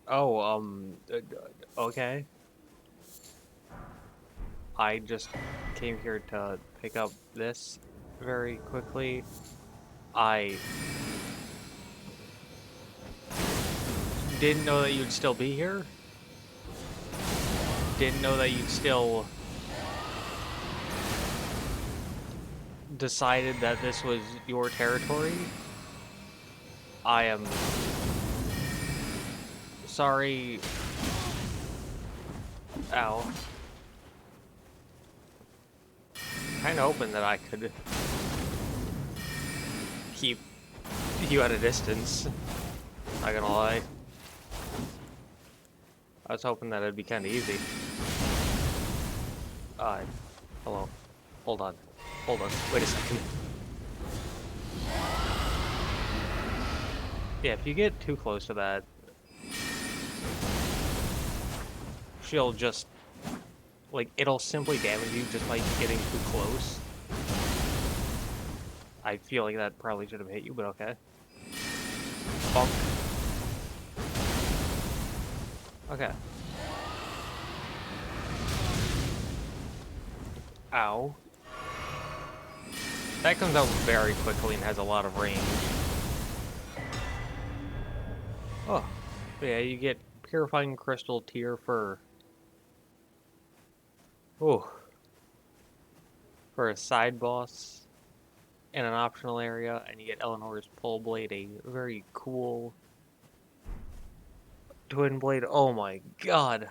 Oh, okay. I just came here to pick up this very quickly. I didn't know that you'd still be here. Didn't know that you'd still decided that this was your territory. I am sorry. Ow. Kinda hoping that I could keep you at a distance. Not gonna lie. I was hoping that it'd be kinda easy. Uh, hello. Hold on. Hold on. Wait a second. Yeah, if you get too close to that, she'll just, like, it'll simply damage you just by getting too close. I feel like that probably should have hit you, but okay. Bump. Okay. Ow. That comes out very quickly and has a lot of range. Oh. Yeah, you get Purifying Crystal tier for... Oh. For a side boss in an optional area, and you get Eleanor's Pole Blade, a very cool twin blade. Oh my god.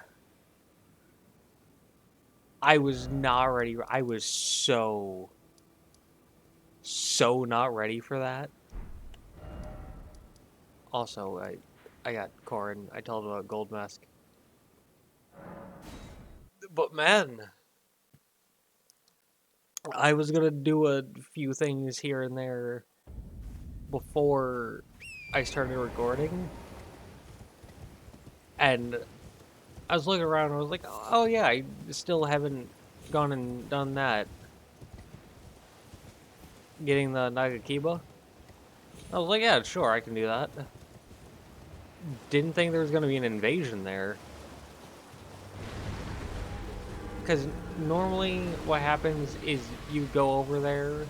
I was not ready. I was so not ready for that. Also, I got Corin. I told him about Gold Mask. But man, I was gonna do a few things here and there before I started recording, and I was looking around and I was like, oh yeah, I still haven't gone and done that. Getting the Nagakiba. I was like, yeah, sure, I can do that. Didn't think there was gonna be an invasion there. Because normally what happens is you go over there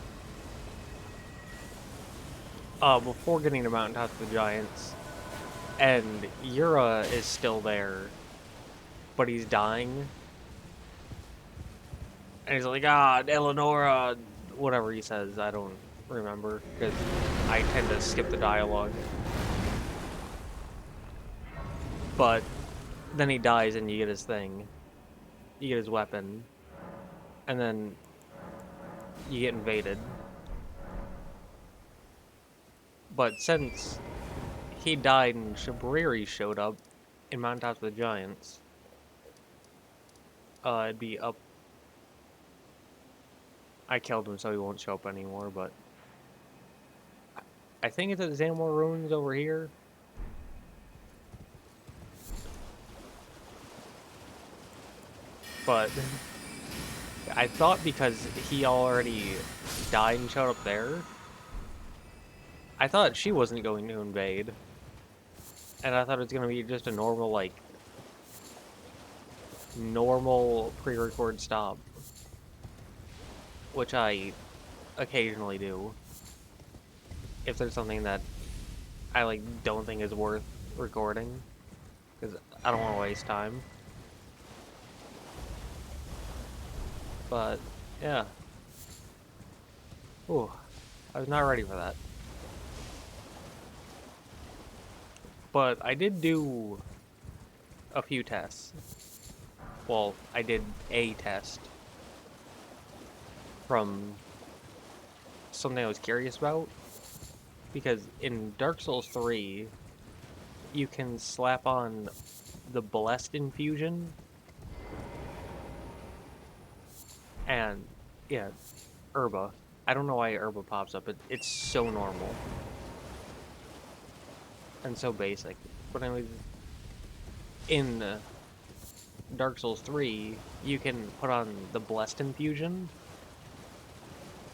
before getting to Mountaintop of the Giants, and Yura is still there, but he's dying. And he's like, Eleonora, whatever he says, I don't remember, because I tend to skip the dialogue. But then he dies and you get his thing. You get his weapon. And then you get invaded. But since he died and Shabriri showed up in Mountaintop of the Giants, it'd be up. I killed him so he won't show up anymore, but I think it's at Zamor Ruins over here. But I thought because he already died and showed up there, I thought she wasn't going to invade. And I thought it was going to be just a normal, like, normal pre-record stop. Which I occasionally do. If there's something that I, like, don't think is worth recording. Because I don't want to waste time. But, yeah. Ooh, I was not ready for that. But I did do a few tests. Well, I did a test from something I was curious about. Because in Dark Souls 3, you can slap on the Blessed Infusion. And, yeah, Herba. I don't know why Herba pops up. It's so normal. And so basic. But anyways, in Dark Souls 3, you can put on the Blessed Infusion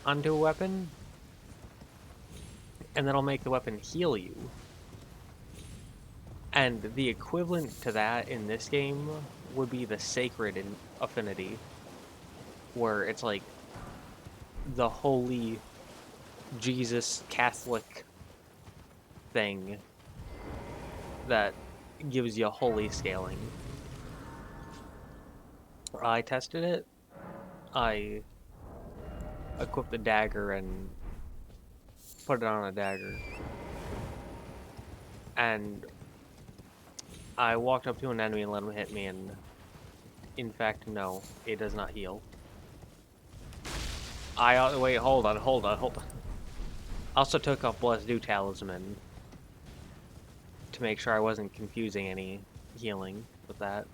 onto a weapon, and that'll make the weapon heal you. And the equivalent to that in this game would be the sacred affinity, where it's like the holy Jesus Catholic thing that gives you holy scaling. I tested it. I equipped the dagger and put it on a dagger. And I walked up to an enemy and let him hit me, and in fact, no, it does not heal. Wait, hold on. I also took off Blessed Dew Talisman to make sure I wasn't confusing any healing with that.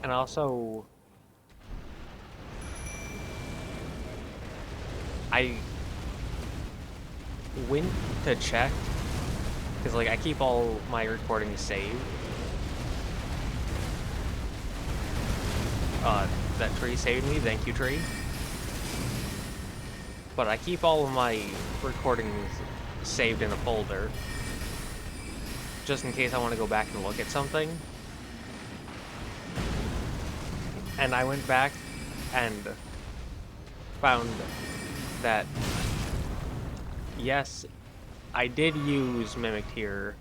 And also, I went to check, because like I keep all my recordings saved. That tree saved me, thank you, tree. But I keep all of my recordings saved in a folder, just in case I want to go back and look at something. And I went back and found that, yes, I did use Mimic Tear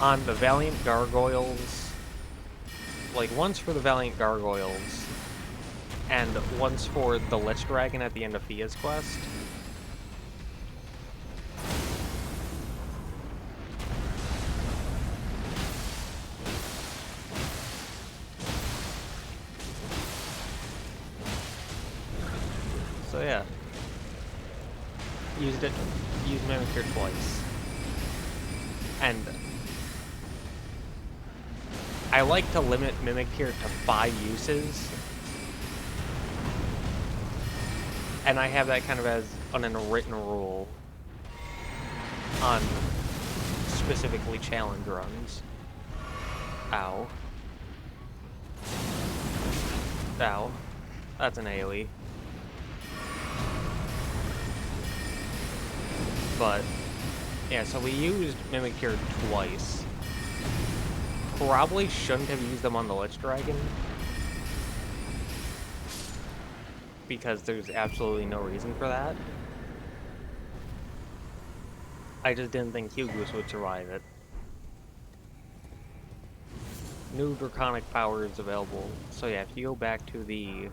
on the Valiant Gargoyles, like once for the Valiant Gargoyles, and once for the Lich Dragon at the end of Fia's quest. So yeah, used Mimic Tear twice, and I like to limit Mimic Tear to 5 uses, and I have that kind of as an unwritten rule on specifically challenge runs. Ow. Ow. That's an AoE. But, yeah, so we used Mimic Tear twice. Probably shouldn't have used them on the Lich Dragon, because there's absolutely no reason for that. I just didn't think Hugus would survive it. New Draconic powers available. So yeah, if you go back to the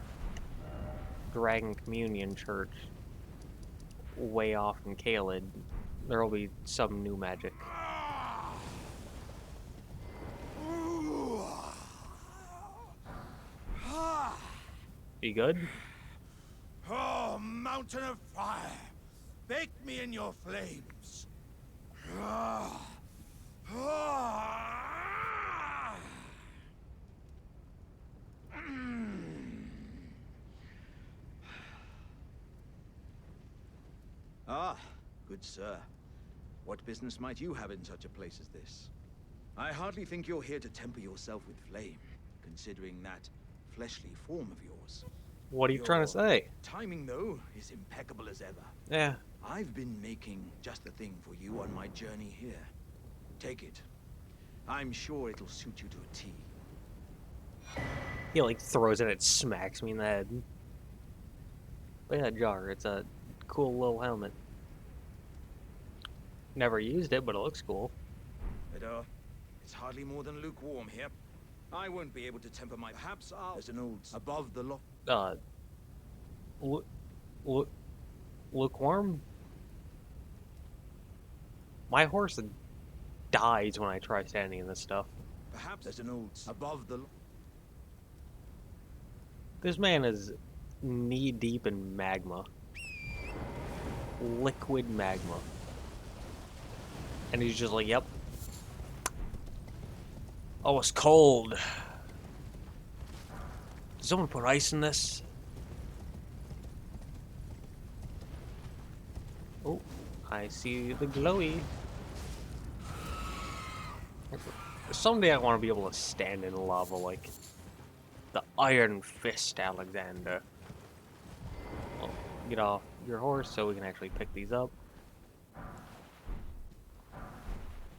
Dragon Communion Church, way off in Caelid, there will be some new magic. You good? Oh, mountain of fire! Bake me in your flames! Ah, good sir. What business might you have in such a place as this? I hardly think you're here to temper yourself with flame, considering that fleshly form of yours. What are you trying to say? Timing, though, is impeccable as ever. Yeah. I've been making just the thing for you on my journey here. Take it. I'm sure it'll suit you to a T. He like throws it and it smacks me in the head. Look at that jar, it's a cool little helmet. Never used it, but it looks cool. It's hardly more than lukewarm here. I won't be able to temper my... Perhaps there's an old above the lock. Lukewarm? My horse dies when I try standing in this stuff. Perhaps there's an old above the... This man is knee-deep in magma. Liquid magma. And he's just like, yep. Oh, it's cold. Did someone put ice in this? Oh, I see the glowy. Someday I want to be able to stand in lava like the Iron Fist Alexander. Well, get off your horse so we can actually pick these up.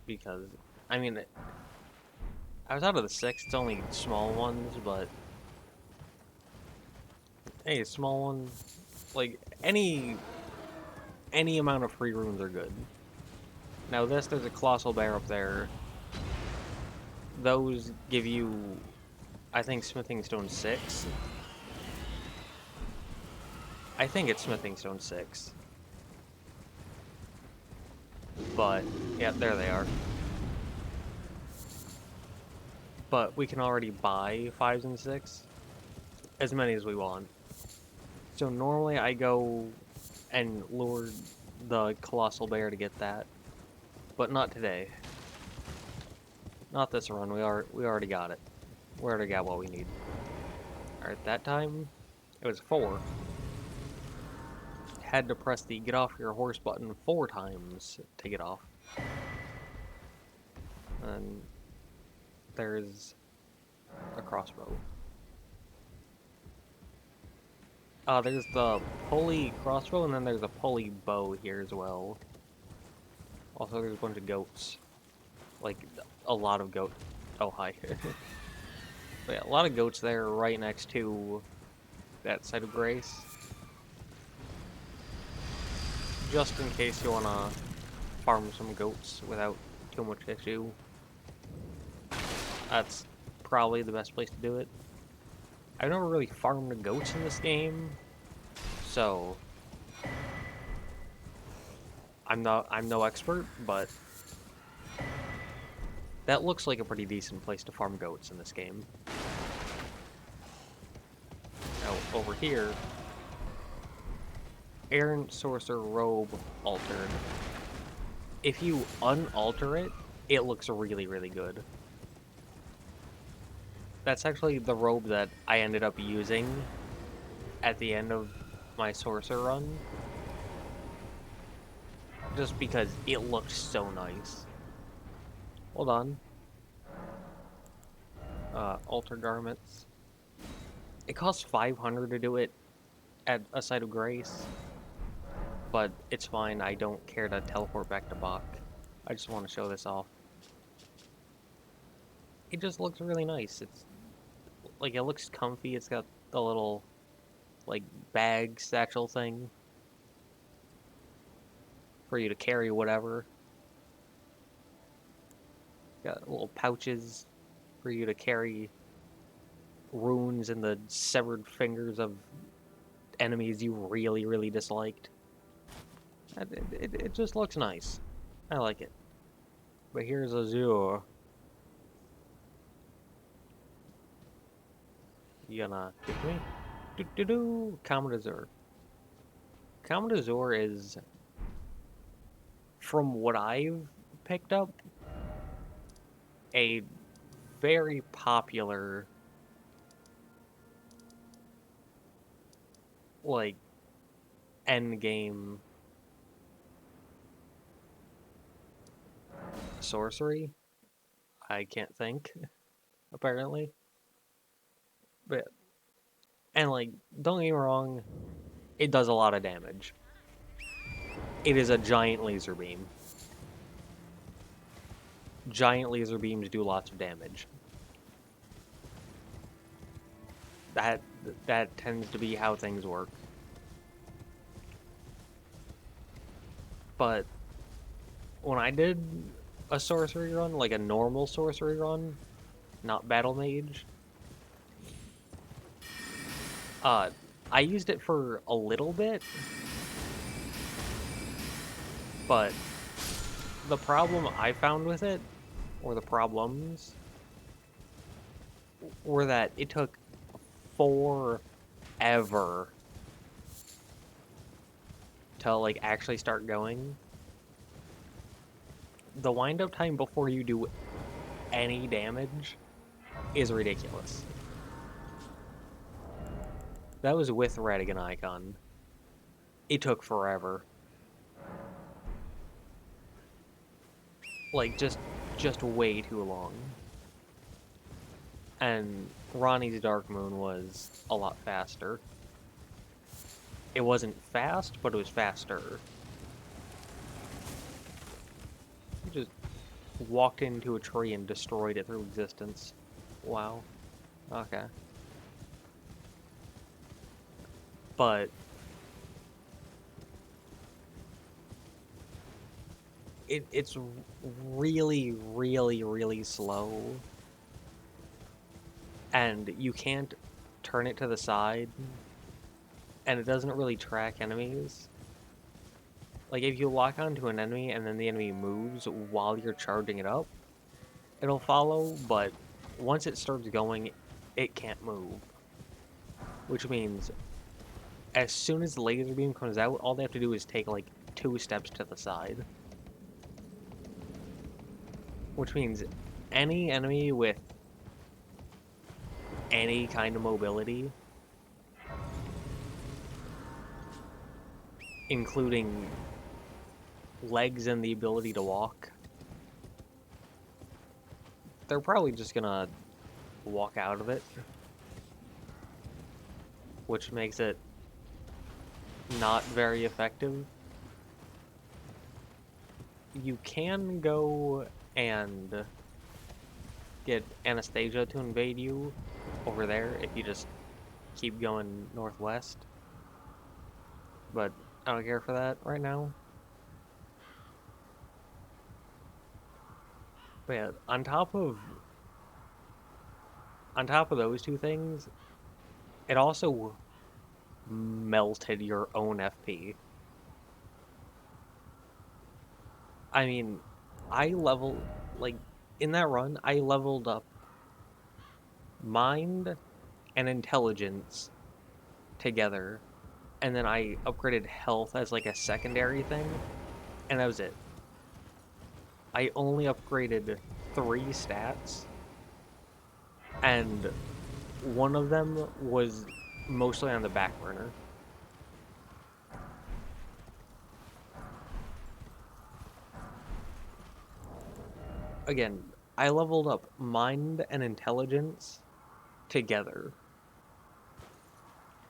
because, I mean, I was out of the 6, it's only small ones, but hey, small ones, like, any amount of free runes are good. Now there's a Colossal Bear up there. Those give you, I think, Smithing Stone 6. I think it's Smithing Stone 6. But, yeah, there they are. But we can already buy 5s and 6. As many as we want. So normally I go and lure the Colossal Bear to get that. But not today. Not this run, we already got it. We already got what we need. Alright, that time, it was 4. Had to press the get off your horse button 4 times to get off. And there's a crossbow. There's the pulley crossbow, and then there's a pulley bow here as well. Also, there's a bunch of goats. Like, a lot of goats. Oh, hi. But yeah, a lot of goats there right next to that site of grace. Just in case you want to farm some goats without too much issue. That's probably the best place to do it. I've never really farmed goats in this game, so I'm no expert, but that looks like a pretty decent place to farm goats in this game. Now over here, Errant Sorcerer Robe altered. If you unalter it, it looks really, really good. That's actually the robe that I ended up using at the end of my Sorcerer run. Just because it looked so nice. Hold on. Alter garments. It costs 500 to do it at a site of grace. But it's fine, I don't care to teleport back to Bach. I just want to show this off. It just looks really nice. It's like, it looks comfy. It's got the little like bag satchel thing for you to carry whatever. Got little pouches for you to carry runes and the severed fingers of enemies you really, really disliked. It just looks nice. I like it. But here's Azure. You gonna hit me? Do-do-do! Comet Azure. Comet Azure is, from what I've picked up, a very popular, like, endgame sorcery. I can't think, apparently. But, and like, don't get me wrong, it does a lot of damage. It is a giant laser beam. Giant laser beams do lots of damage. That tends to be how things work. But when I did a sorcery run, like a normal sorcery run, not Battlemage, I used it for a little bit, but the problem I found with it, or the problems, were that it took forever to like actually start going. The wind-up time before you do any damage is ridiculous. That was with Radigan Icon. It took forever. Like, just way too long. And Ronnie's Dark Moon was a lot faster. It wasn't fast, but it was faster. walked into a tree and destroyed it through existence. Wow. Okay. But it's really, really, really slow. And you can't turn it to the side. And it doesn't really track enemies. Like, if you lock onto an enemy and then the enemy moves while you're charging it up, it'll follow, but once it starts going, it can't move. Which means, as soon as the laser beam comes out, all they have to do is take, like, 2 steps to the side. Which means any enemy with any kind of mobility, including legs and the ability to walk, they're probably just gonna walk out of it, which makes it not very effective. You can go and get Anastasia to invade you over there if you just keep going northwest, but I don't care for that right now. But yeah, on top of those two things, it also melted your own FP. I mean, I level like in that run, I leveled up mind and intelligence together, and then I upgraded health as like a secondary thing, and that was it. I only upgraded 3 stats, and one of them was mostly on the back burner. Again, I leveled up mind and intelligence together.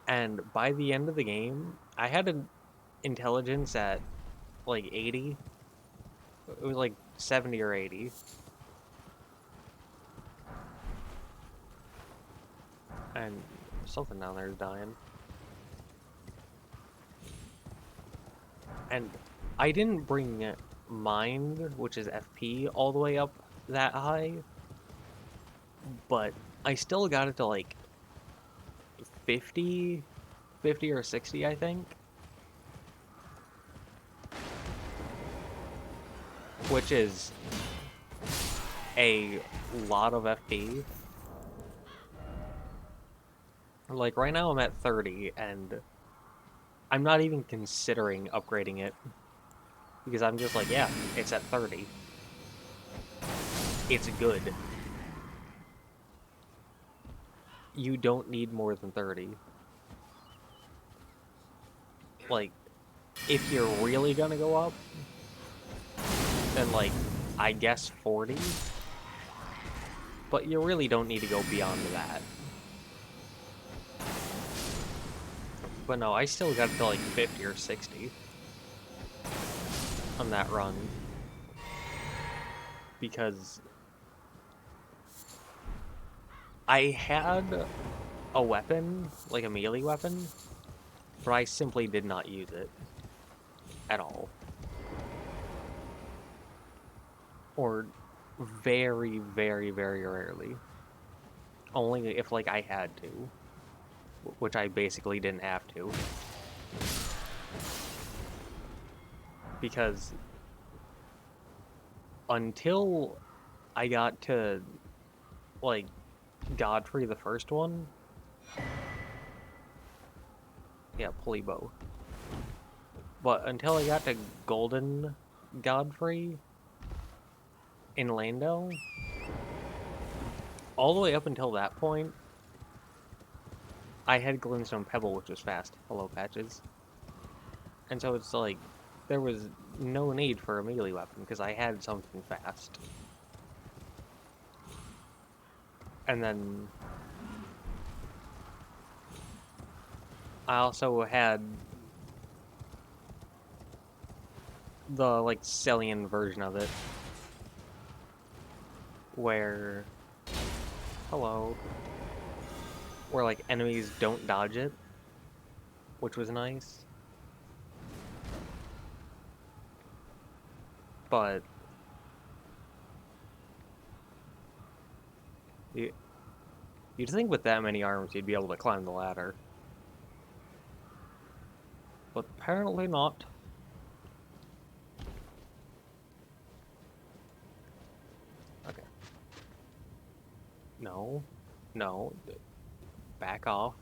And by the end of the game, I had an intelligence at like 80. It was like 70 or 80. And something down there is dying. And I didn't bring mind, which is FP, all the way up that high, but I still got it to like 50, 50 or 60, I think. Which is a lot of FP. Like, right now I'm at 30, and I'm not even considering upgrading it. Because I'm just like, yeah, it's at 30. It's good. You don't need more than 30. Like, if you're really gonna go up, then, like, I guess 40. But you really don't need to go beyond that. But no, I still got to like 50 or 60 on that run. Because I had a weapon, like a melee weapon, but I simply did not use it at all. Or very, very, very rarely. Only if, like, I had to. Which I basically didn't have to. Because until I got to, like, Godfrey the first one... Yeah, pulley bow. But until I got to Golden Godfrey in Landau, all the way up until that point, I had Glintstone Pebble, which was fast. Hello, Patches. And so it's like, there was no need for a melee weapon, because I had something fast. And then I also had the, like, Cillian version of it. where, hello, where like enemies don't dodge it, which was nice. But you, you'd think with that many arms you'd be able to climb the ladder. But apparently not. Okay. No. No. Back off.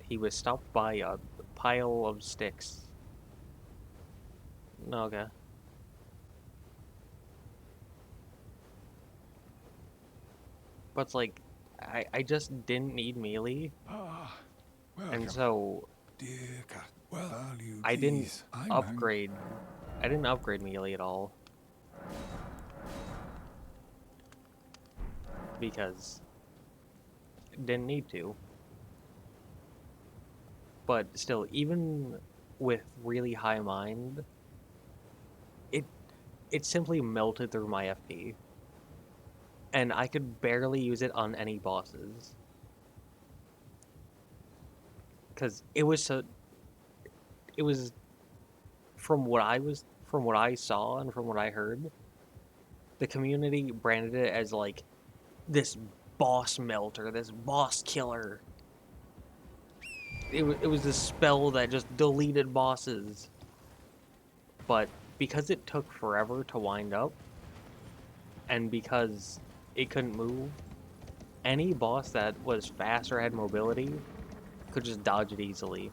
He was stopped by a pile of sticks. Okay. But it's like, I just didn't need melee, Ah, and welcome, so dear cat. Well, value I didn't these. I'm upgrade. I didn't upgrade melee at all because didn't need to. But still, even with really high mind, it it simply melted through my FP, and I could barely use it on any bosses because it was from what I saw and from what I heard, the community branded it as like this boss melter, this boss killer. It was this spell that just deleted bosses. But because it took forever to wind up, and because it couldn't move, any boss that was fast or had mobility could just dodge it easily.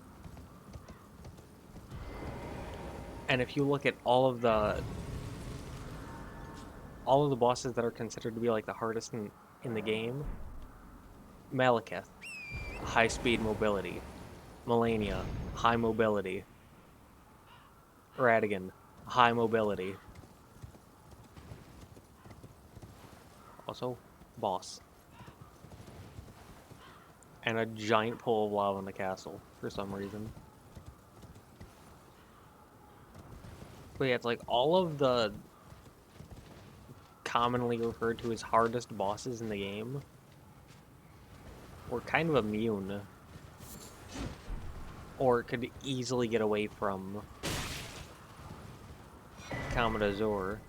And if you look at all of the bosses that are considered to be like the hardest in the game, Malekith, high speed mobility. Melania, high mobility. Radigan, high mobility. Also, boss. And a giant pool of lava in the castle for some reason. But yeah, it's like all of the commonly referred to as hardest bosses in the game were kind of immune. Or could easily get away from Comet Azure.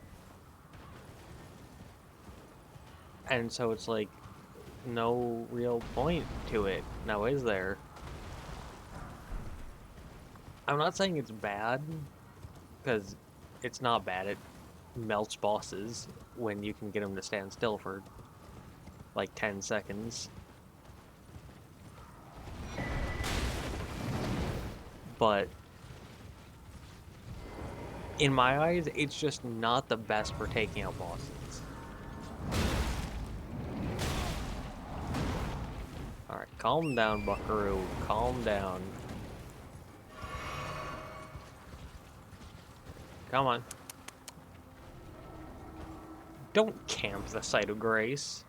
And so it's like, no real point to it. Now, is there? I'm not saying it's bad, because it's not bad. It melts bosses when you can get them to stand still for like 10 seconds. But in my eyes, it's just not the best for taking out bosses. Alright, calm down, buckaroo. Calm down. Come on. Don't camp the site of grace.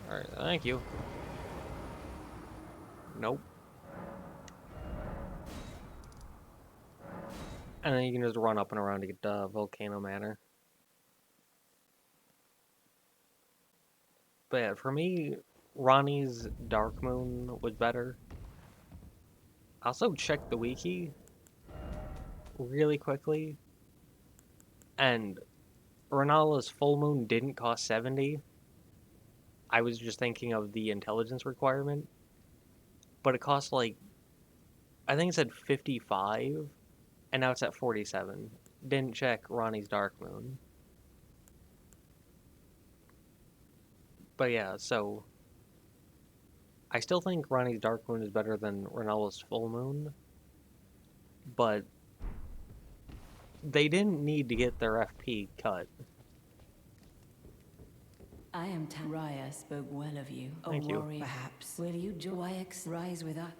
Alright, thank you. Nope. And then you can just run up and around to get Volcano Manor. But yeah, for me, Ronnie's Dark Moon was better. I also checked the wiki really quickly, and Renala's Full Moon didn't cost 70. I was just thinking of the intelligence requirement, but it cost like, I think it said 55, and now it's at 47. Didn't check Ronnie's Dark Moon. But yeah, so I still think Ronnie's Dark Moon is better than Renala's Full Moon, but they didn't need to get their FP cut. I am Raya spoke well of you. Thank you. Warrior, perhaps. Will you Joyx rise with us?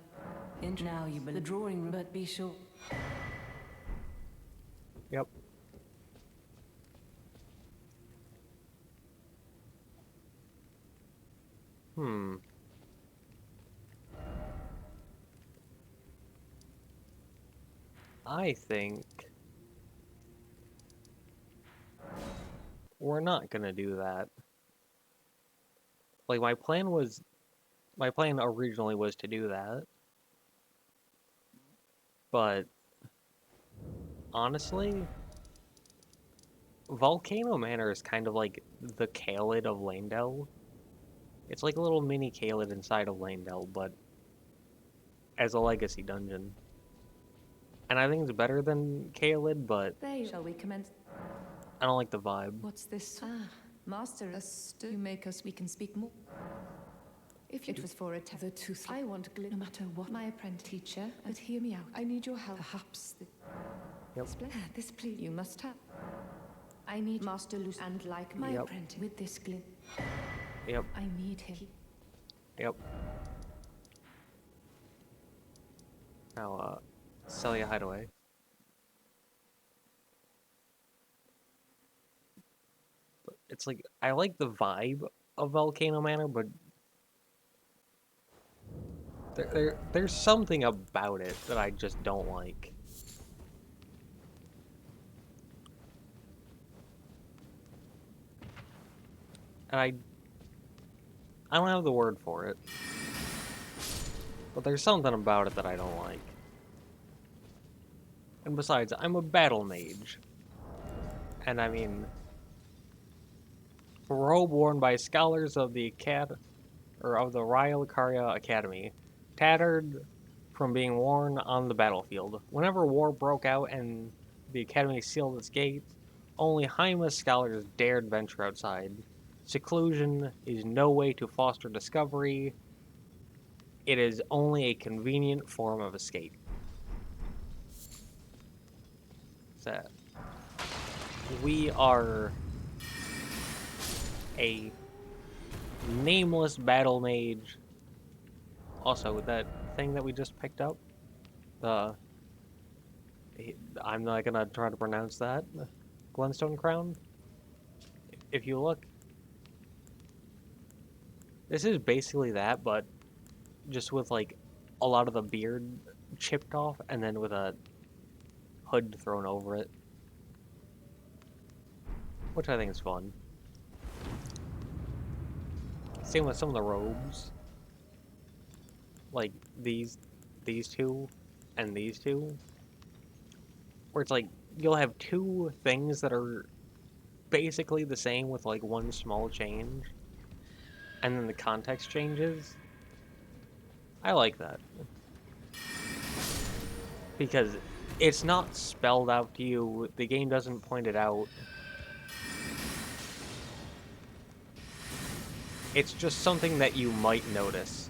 Now you the drawing room, but be sure. Yep. Hmm. I think we're not gonna do that. Like, my plan originally was to do that, but honestly, Volcano Manor is kind of like the Caelid of Landell. It's like a little mini Caelid inside of Landell, but as a legacy dungeon. And I think it's better than Caelid, but Shall we commence? I don't like the vibe. What's this? Ah, Master, you make us. We can speak more. If it was for the tooth, I want no matter what. My apprentice teacher, but hear me out. I need your help. Perhaps Yep. this please you must have. I need Master Luce and like my Yep. apprentice with this glint. Yep. I need him. Yep. Now, Celia Hideaway. It's like, I like the vibe of Volcano Manor, but there's something about it that I just don't like. And I don't have the word for it. But there's something about it that I don't like. And besides, I'm a Battlemage. And I mean, a robe worn by scholars of the of the Raya Lucaria Academy, tattered from being worn on the battlefield. Whenever war broke out and the Academy sealed its gates, only Haima's scholars dared venture outside. Seclusion is no way to foster discovery. It is only a convenient form of escape. So, we are a nameless battle mage. Also, that thing that we just picked up, the I'm not gonna try to pronounce that. Glenstone Crown. If you look, this is basically that, but just with like a lot of the beard chipped off, and then with a hood thrown over it, which I think is fun. Same with some of the robes, like these two, and these two, where it's like you'll have two things that are basically the same with like one small change, and then the context changes. I like that. Because it's not spelled out to you, the game doesn't point it out. It's just something that you might notice.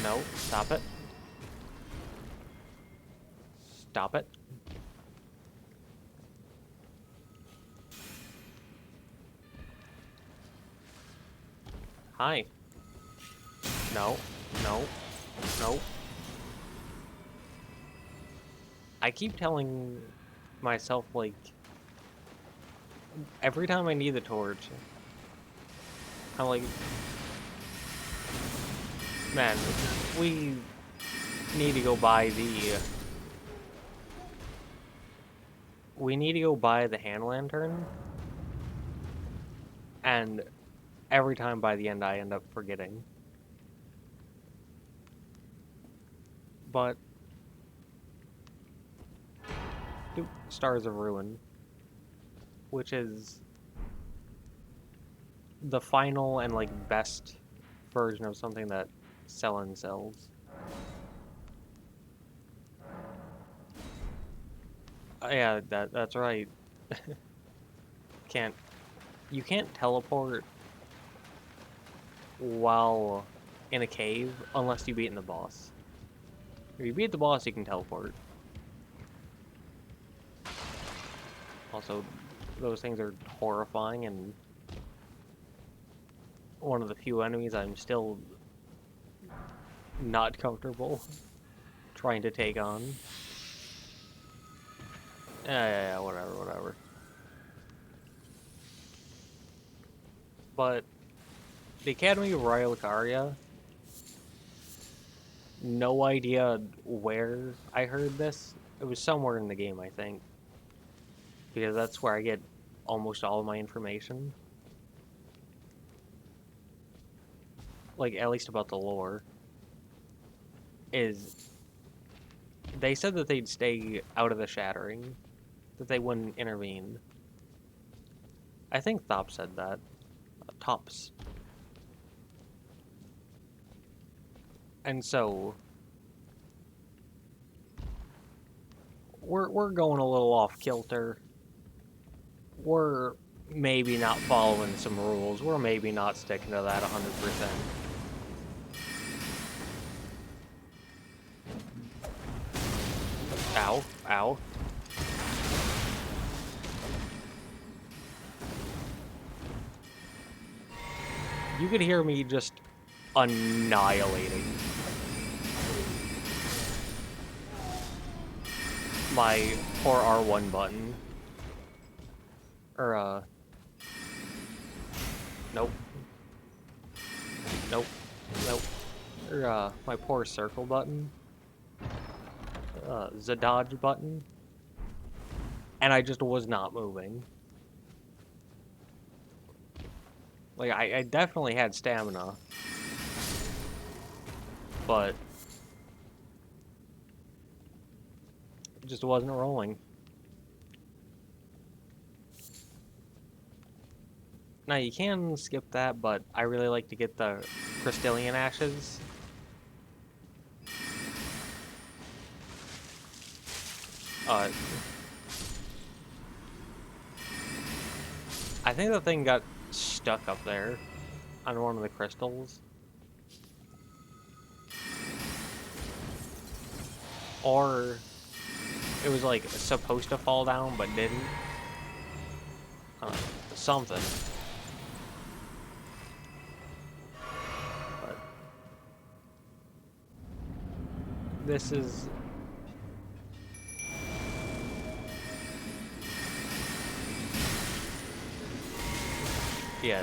No, stop it. Stop it. Hi. No, no, no. I keep telling myself, like, every time I need the torch, I'm like, man, we need to go buy the... We need to go buy the hand lantern, and every time by the end I end up forgetting. But Stars of Ruin, which is the final and like best version of something that Selen sells. Yeah, that's right. Can't you can't teleport while in a cave unless you beat the boss. If you beat the boss, you can teleport. Also, those things are horrifying, and one of the few enemies I'm still not comfortable trying to take on. Yeah, whatever. But the Academy of Raya Lucaria. No idea where I heard this. It was somewhere in the game, I think. Because that's where I get almost all of my information. Like, at least about the lore. Is they said that they'd stay out of the shattering. That they wouldn't intervene. I think Thop said that. Tops. And so we're going a little off kilter. We're maybe not following some rules. We're maybe not sticking to that 100%. Ow, ow. You could hear me just annihilating my poor R1 button. Or, nope. Nope. Nope. Or, my poor circle button. The dodge button. And I just was not moving. Like, I definitely had stamina. But it just wasn't rolling. Now, you can skip that, but I really like to get the Crystallian Ashes. I think the thing got stuck up there on one of the crystals. Or it was like supposed to fall down but didn't. Something. But this is... Yeah.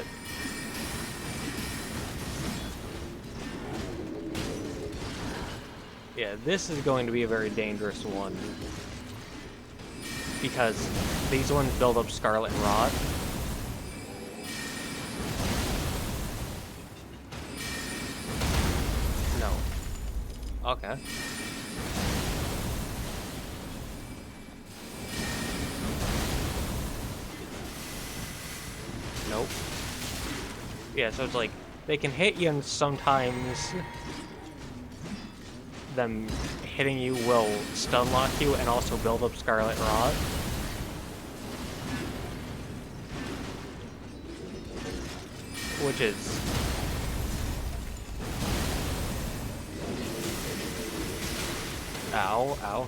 Yeah, this is going to be a very dangerous one. Because these ones build up Scarlet Rot. No. Okay. Nope. Yeah, so it's like, they can hit you and sometimes them hitting you will stun lock you and also build up Scarlet Rot. Which is... Ow, ow.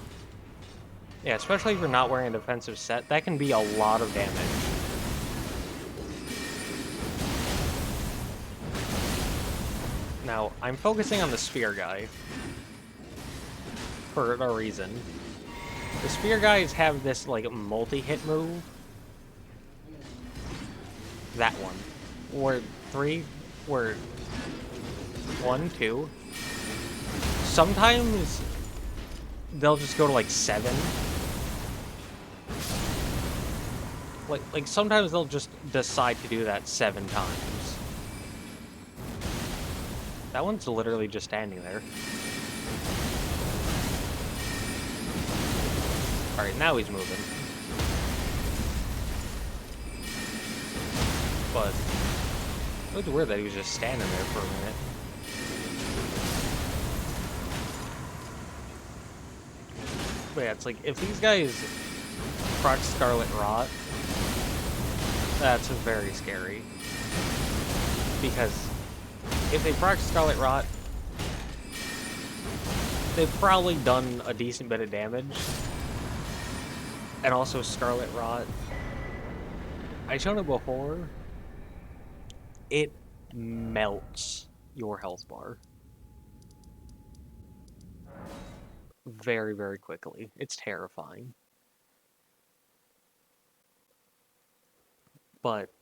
Yeah, especially if you're not wearing a defensive set, that can be a lot of damage. Now, I'm focusing on the spear guy. For a reason. The spear guys have this, like, multi-hit move. That one. Where 3, where 1, 2. Sometimes they'll just go to, like, 7. Like sometimes they'll just decide to do that 7 times. That one's literally just standing there. Alright, now he's moving. But it was weird that he was just standing there for a minute. But yeah, it's like, if these guys proc Scarlet Rot, that's very scary. Because if they proc Scarlet Rot, they've probably done a decent bit of damage. And also Scarlet Rot, I've shown it before, it melts your health bar. Very, very quickly. It's terrifying. But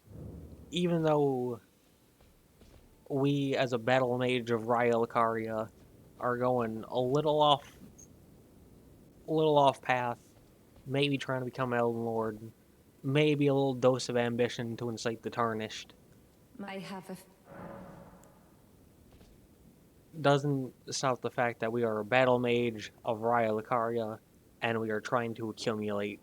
even though we, as a Battlemage of Raya Lucaria, are going a little off path, maybe trying to become Elden Lord, maybe a little dose of ambition to incite the Tarnished. I have a. Doesn't stop the fact that we are a Battlemage of Raya Lucaria, and we are trying to accumulate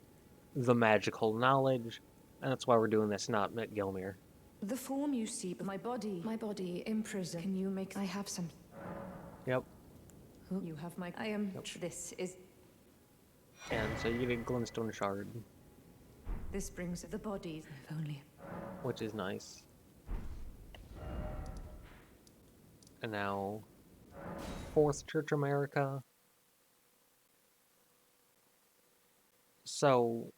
the magical knowledge, and that's why we're doing this, not Mick Gilmere. The form you see, my body imprisoned. Can you make? I have some. Yep. You have my. I am. Yep. This is. And so you get a Glintstone Shard, This brings the bodies. If only. which is nice. And now, Fourth Church America. So,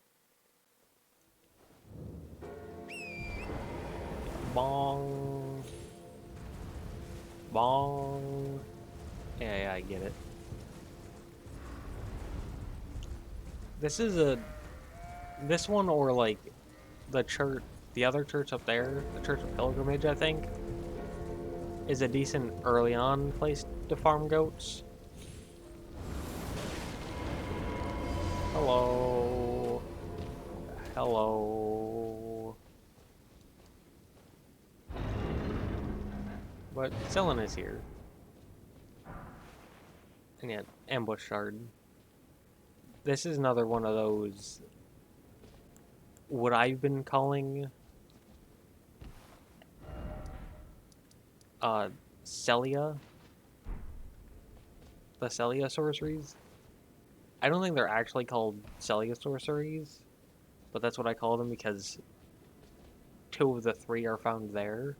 bong, bong. Yeah, I get it. This one, or like the church, the other church up there, the Church of Pilgrimage, I think, is a decent early on place to farm goats. Hello. Hello. But Cellen is here. And yet, Ambush Shard. This is another one of those, what I've been calling Celia. The Celia sorceries. I don't think they're actually called Celia sorceries, but that's what I call them because 2 of the 3 are found there.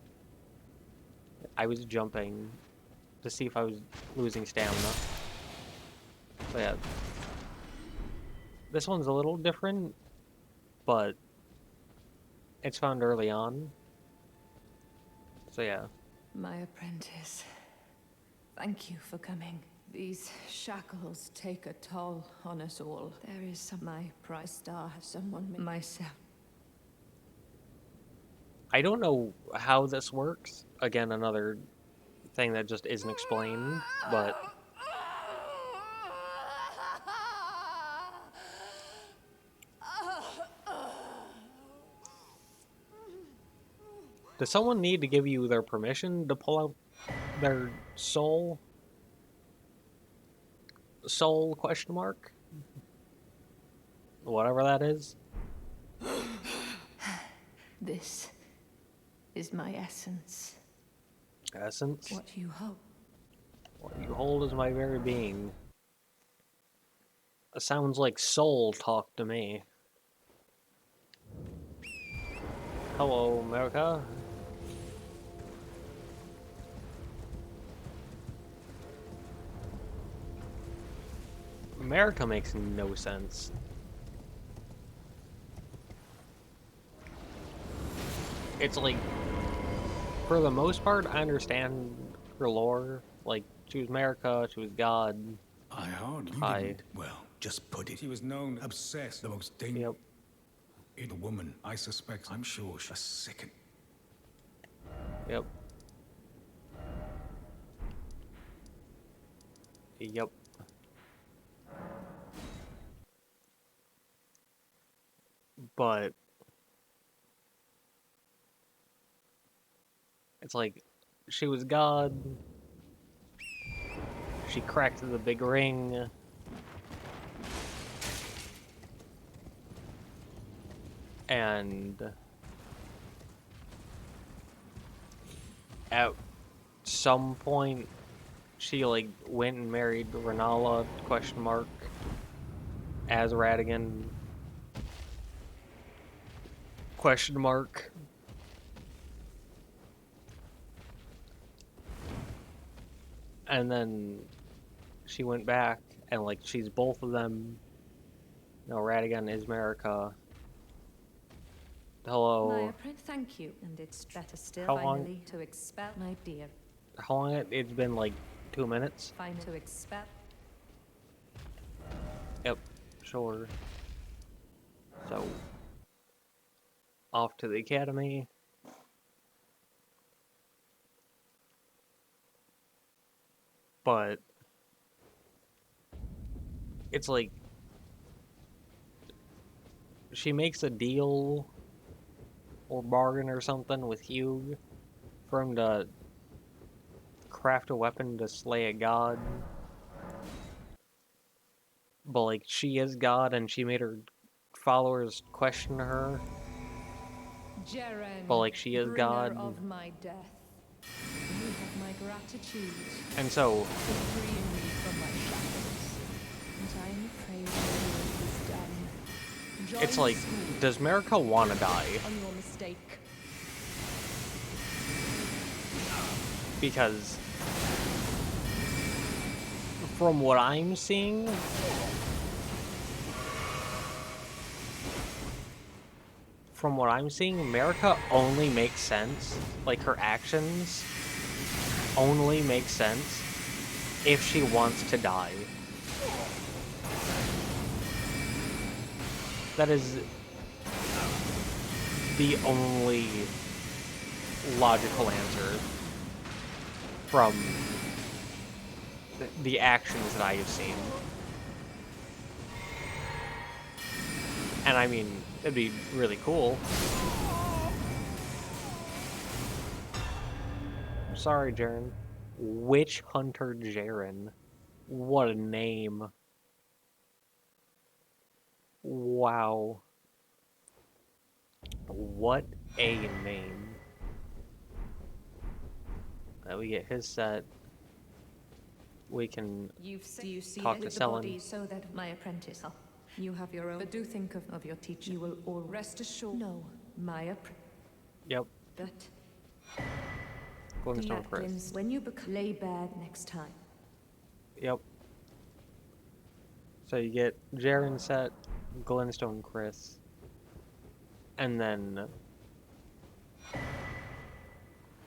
I was jumping to see if I was losing stamina. But yeah. This one's a little different, but it's found early on. So yeah. My apprentice. Thank you for coming. These shackles take a toll on us all. There is some. My prize star. Someone. Myself. I don't know how this works. Again, another thing that just isn't explained, but does someone need to give you their permission to pull out their soul? Soul question mark? Whatever that is. This is my essence. Essence? What you hope. What you hold is my very being. It sounds like soul talk to me. Hello, America. America makes no sense. It's like, for the most part, I understand her lore. Like, she was America, she was God. I hardly Hi. didn't. Well, just put it. He was known obsessed, the most dangerous. Yep. A woman, I suspect. I'm sure she's sick. Yep. Yep. But it's like, she was God. She cracked the big ring. And at some point, she like went and married Renala, question mark, as Radigan, question mark. And then she went back, and like she's both of them. No, Radigan is America. Hello. My apprentice, thank you. And it's better still, How long- finally, to expel my dear. How long it's been? Like 2 minutes. Fine to expel. Yep, sure. So, off to the academy. but it's like she makes a deal or bargain or something with Hugh for him to craft a weapon to slay a god. But like she is God and she made her followers question her. Jaren, But like she is bringer God. of my death. You have my gratitude And so for freeing me from my shackles. And I am afraid my work is done. Join it's like, the school. does Marika want to die? On your mistake. Because from what I'm seeing, Marika only makes sense. Like her actions only make sense if she wants to die. That is the only logical answer from the actions that I have seen. And I mean, it'd be really cool. I'm sorry, Jaren. Witch Hunter Jaren. What a name. Wow. What a name. We get his set. We can You see talk to the Selen. body so that my apprentice. You have your own. But do think of your teacher. You will all rest assured. No, my apprentice. Yep. But Glintstone Chris. when you lay bare next time. Yep. So you get Jaren set, Glintstone Chris, and then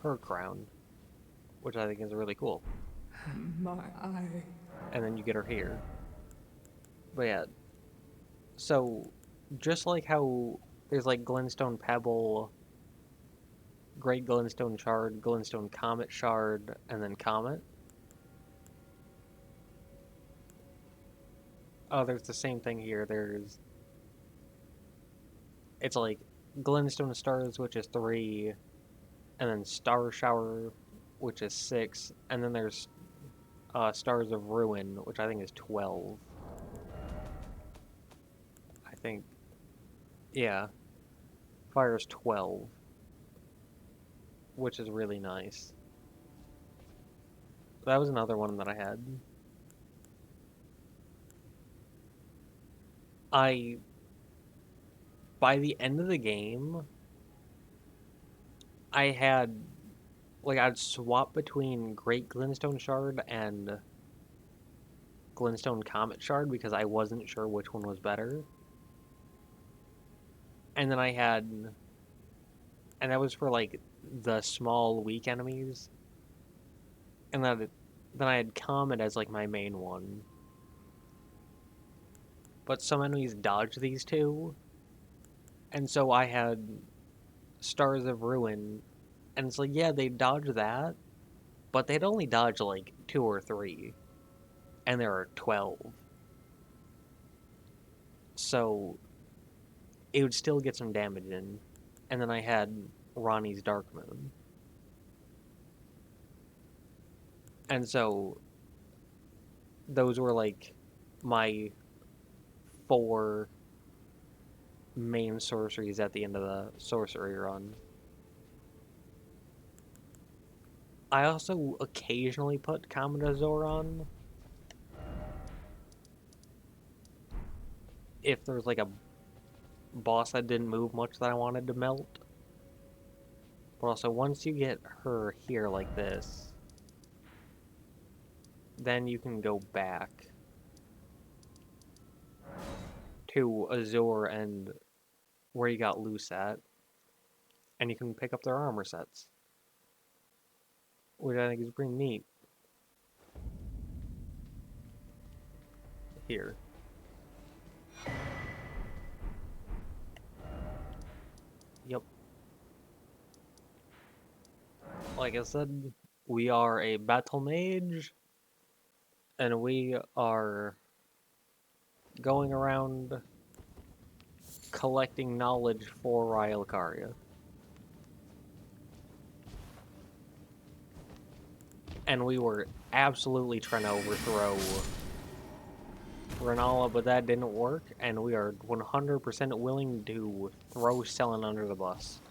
her crown, which I think is really cool. My eye. And then you get her here. But yeah, so just like how there's like Glintstone Pebble, Great Glintstone Shard, Glintstone Comet Shard, and then Comet. Oh, there's the same thing here. It's like Glintstone Stars, which is 3, and then Star Shower, which is 6, and then there's Stars of Ruin, which I think is 12. I think, yeah, Fire's 12, which is really nice. That was another one that I had. By the end of the game, I had, like, I'd swap between Great Glintstone Shard and Glintstone Comet Shard because I wasn't sure which one was better. And then and that was for, like, the small, weak enemies. And then I had Comet as, like, my main one. But some enemies dodge these two. And so I had Stars of Ruin. And it's like, yeah, they dodge that. But they'd only dodge, like, 2 or 3. And there are 12. So it would still get some damage in. And then I had Ronnie's Dark Moon. And so those were like my 4 main sorceries at the end of the sorcery run. I also occasionally put Commodore on if there's like a boss that didn't move much that I wanted to melt. But also once you get her here like this, then you can go back to Azure and where you got loose at, and you can pick up their armor sets, which I think is pretty neat. Here. Yep. Like I said, we are a battle mage, And we are going around collecting knowledge for Raya Lucaria. And we were absolutely trying to overthrow Renala, but that didn't work, and we are 100% willing to throw Selen under the bus.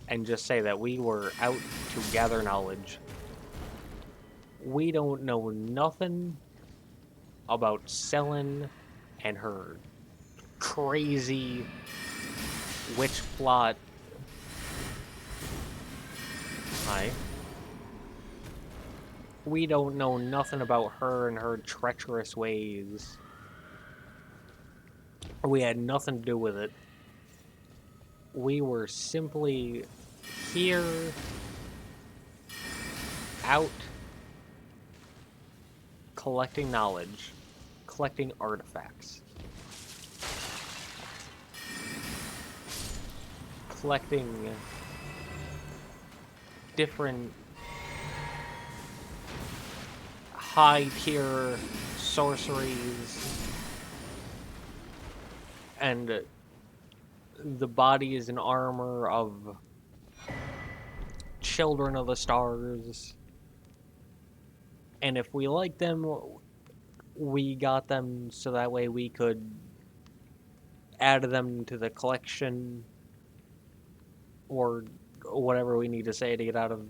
And just say that we were out to gather knowledge. We don't know nothing about Selen and her crazy witch plot. Hi. We don't know nothing about her and her treacherous ways. We had nothing to do with it. We were simply here, out, collecting knowledge, collecting artifacts, collecting different high-tier sorceries, and the bodies and armor of children of the stars. And if we liked them, we got them so that way we could add them to the collection, or whatever we need to say to get out of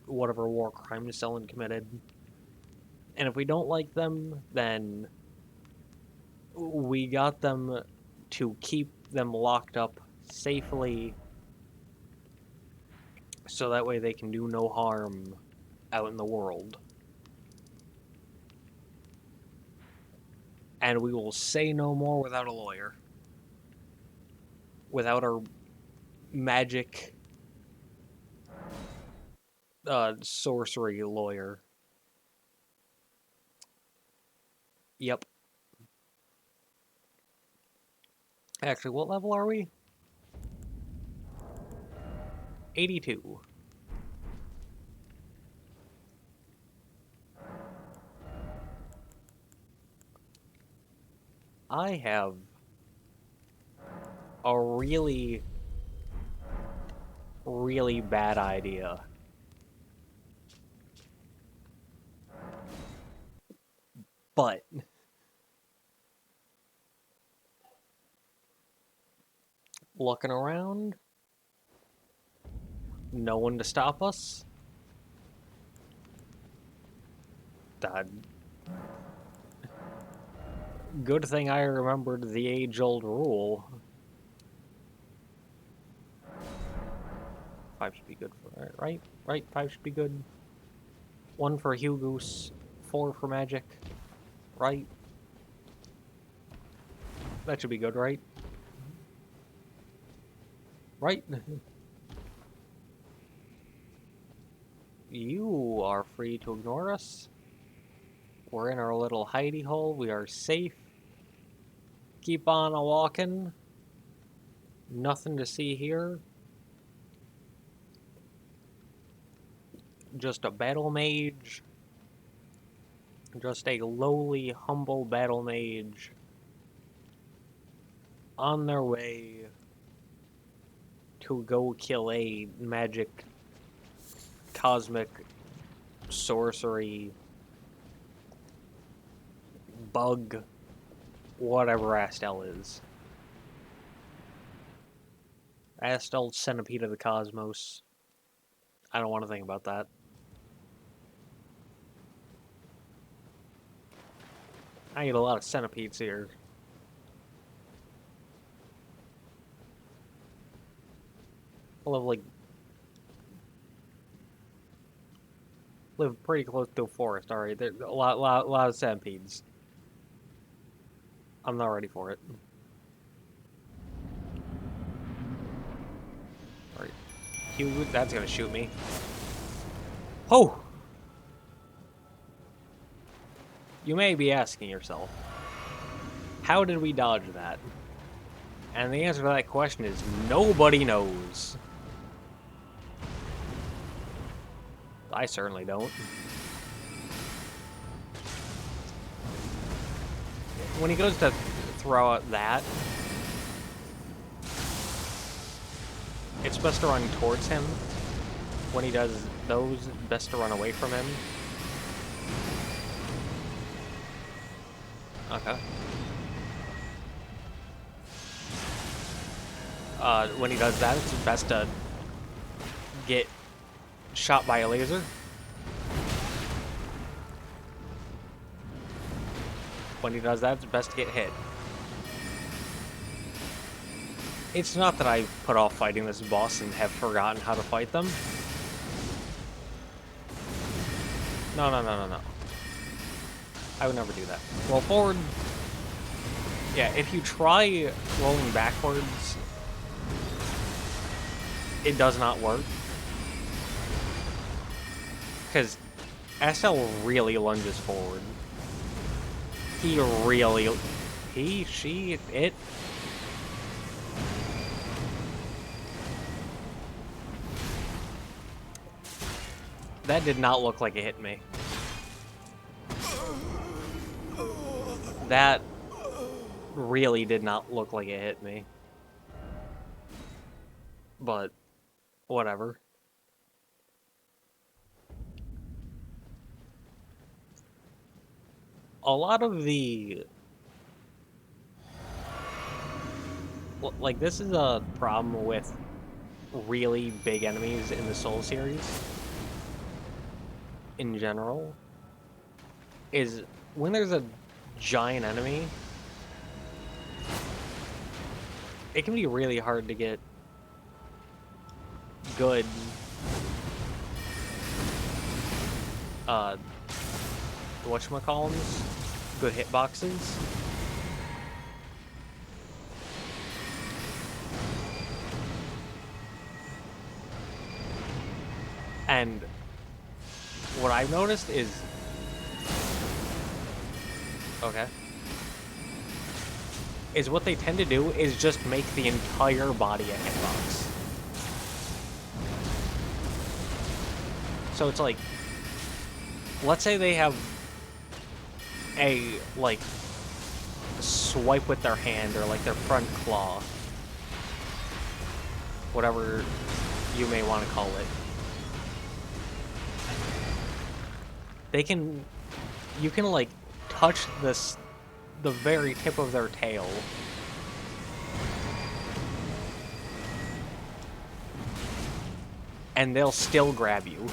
whatever war crime Selen committed. And if we don't like them, then we got them to keep them locked up safely so that way they can do no harm out in the world. And we will say no more without a lawyer. Without our magic sorcery lawyer. Yep. Actually, what level are we? 82. I have a really, really bad idea. But looking around, no one to stop us. That good thing I remembered the age-old rule. 5 should be good for right? Right, 5 should be good. 1 for Hugoos, 4 for magic. Right? That should be good, right? Right? You are free to ignore us. We're in our little hidey hole. We are safe. Keep on a-walking. Nothing to see here. Just a Battlemage. Just a lowly, humble Battlemage. On their way to go kill a magic, cosmic, sorcery, bug, whatever Astel is. Astel, centipede of the cosmos. I don't want to think about that. I get a lot of centipedes here. I live pretty close to a forest, alright. There's a lot of centipedes. I'm not ready for it. Alright. That's gonna shoot me. Oh! You may be asking yourself, how did we dodge that? And the answer to that question is nobody knows. I certainly don't. when he goes to throw out that, it's best to run towards him. When he does those, best to run away from him. Okay. When he does that, it's best to get shot by a laser. When he does that, it's best to get hit. It's not that I put off fighting this boss and have forgotten how to fight them. No. I would never do that. Roll forward. Yeah, if you try rolling backwards, it does not work. Because SL really lunges forward. It. That did not look like it hit me. That really did not look like it hit me. But, whatever. A lot of the... Like, this is a problem with really big enemies in the Soul series. In general. Is when there's a giant enemy, it can be really hard to get good whatchamacallums, good hitboxes. And what I've noticed is what they tend to do is just make the entire body a hitbox. So it's like, let's say they have a, like, swipe with their hand or, like, their front claw. Whatever you may want to call it. You can, like, touch the very tip of their tail. And they'll still grab you.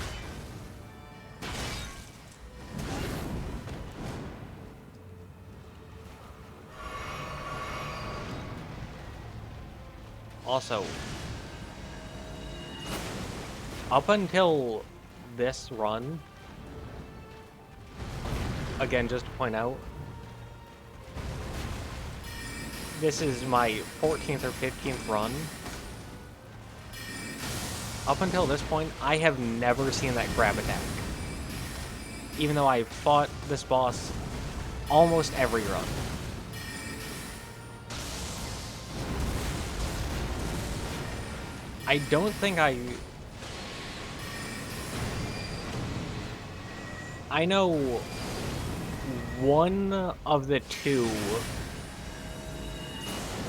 Also, up until this run, again, just to point out, this is my 14th or 15th run. Up until this point, I have never seen that grab attack. Even though I fought this boss almost every run. I don't think I know one of the two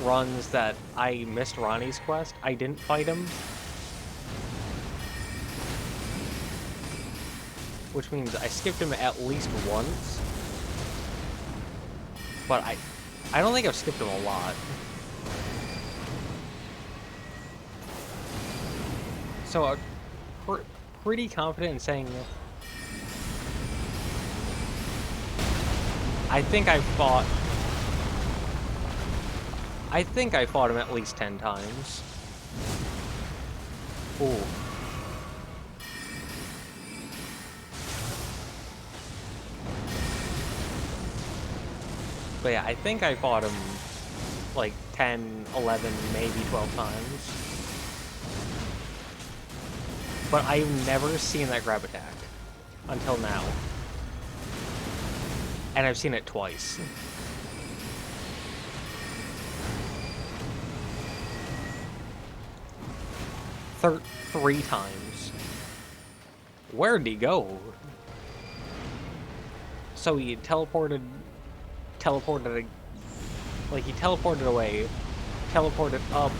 runs that I missed Ronnie's quest. I didn't fight him. Which means I skipped him at least once. But I don't think I've skipped him a lot. So I'm pretty confident in saying I think I fought him at least 10 times. Ooh. But yeah, I think I fought him like 10, 11, maybe 12 times. But I've never seen that grab attack until now. And I've seen it twice. Three times. Where'd he go? So he teleported Like, he teleported away, teleported up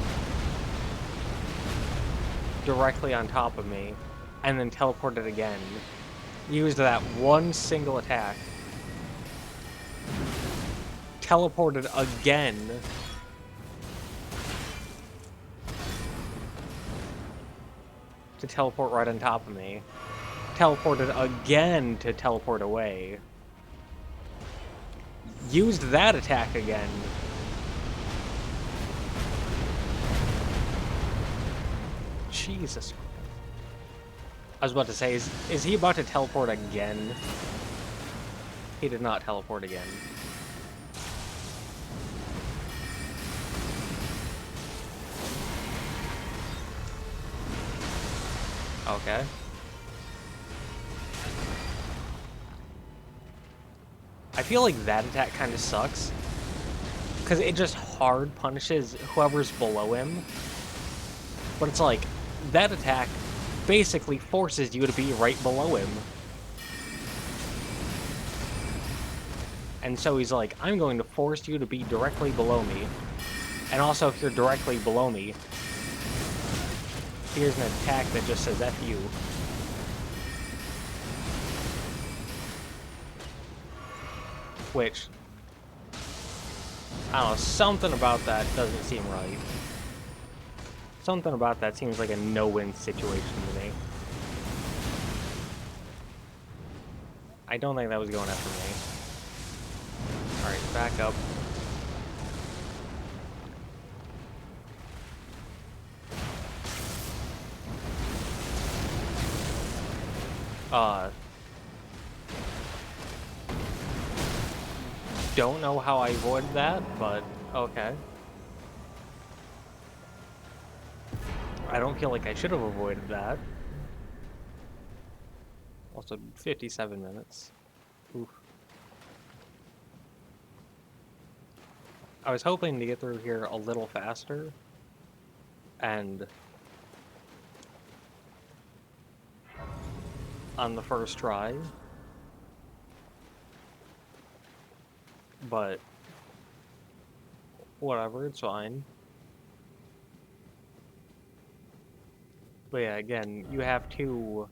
directly on top of me, and then teleported again. Used that one single attack. Teleported again. To teleport right on top of me. Teleported again to teleport away. Used that attack again. Jesus. I was about to say, is he about to teleport again? He did not teleport again. Okay. I feel like that attack kind of sucks. Because it just hard punishes whoever's below him. But it's like, that attack basically forces you to be right below him. And so he's like, I'm going to force you to be directly below me. And also, if you're directly below me, here's an attack that just says F you. Which, I don't know, something about that doesn't seem right. Something about that seems like a no-win situation to me. I don't think that was going after me. Alright, back up. Don't know how I avoided that, but okay. I don't feel like I should have avoided that. Also, 57 minutes. Oof. I was hoping to get through here a little faster, and on the first try, but whatever, it's fine. But yeah, again, you have to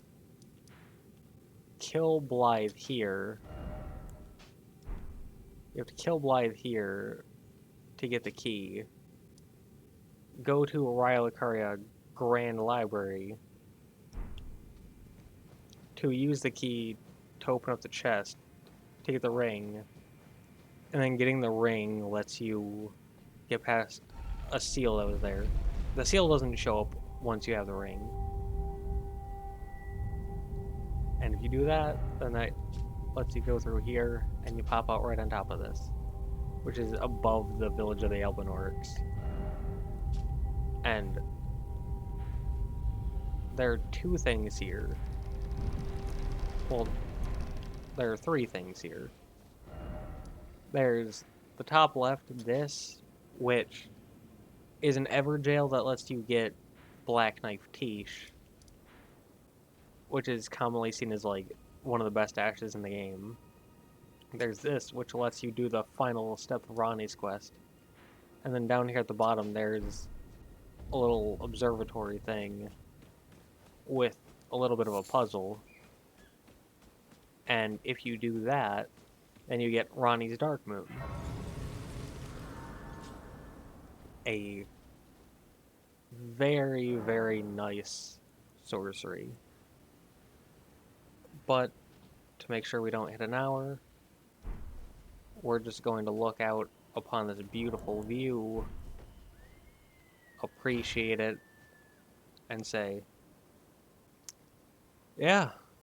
kill Blythe here. You have to kill Blythe here to get the key. Go to Raya Lucaria Grand Library to use the key to open up the chest to get the ring. And then getting the ring lets you get past a seal that was there. The seal doesn't show up once you have the ring. And if you do that, then that lets you go through here, and you pop out right on top of this, which is above the village of the Elbenorcs. And there are two things here. Well, there are three things here. There's the top left, this, which is an Everjail that lets you get Black Knife Tiche, which is commonly seen as like one of the best ashes in the game. There's this, which lets you do the final step of Ronnie's quest. And then down here at the bottom, there's a little observatory thing with a little bit of a puzzle. And if you do that, then you get Ronnie's Dark Moon. A very, very nice sorcery. But to make sure we don't hit an hour, we're just going to look out upon this beautiful view, appreciate it, and say, yeah,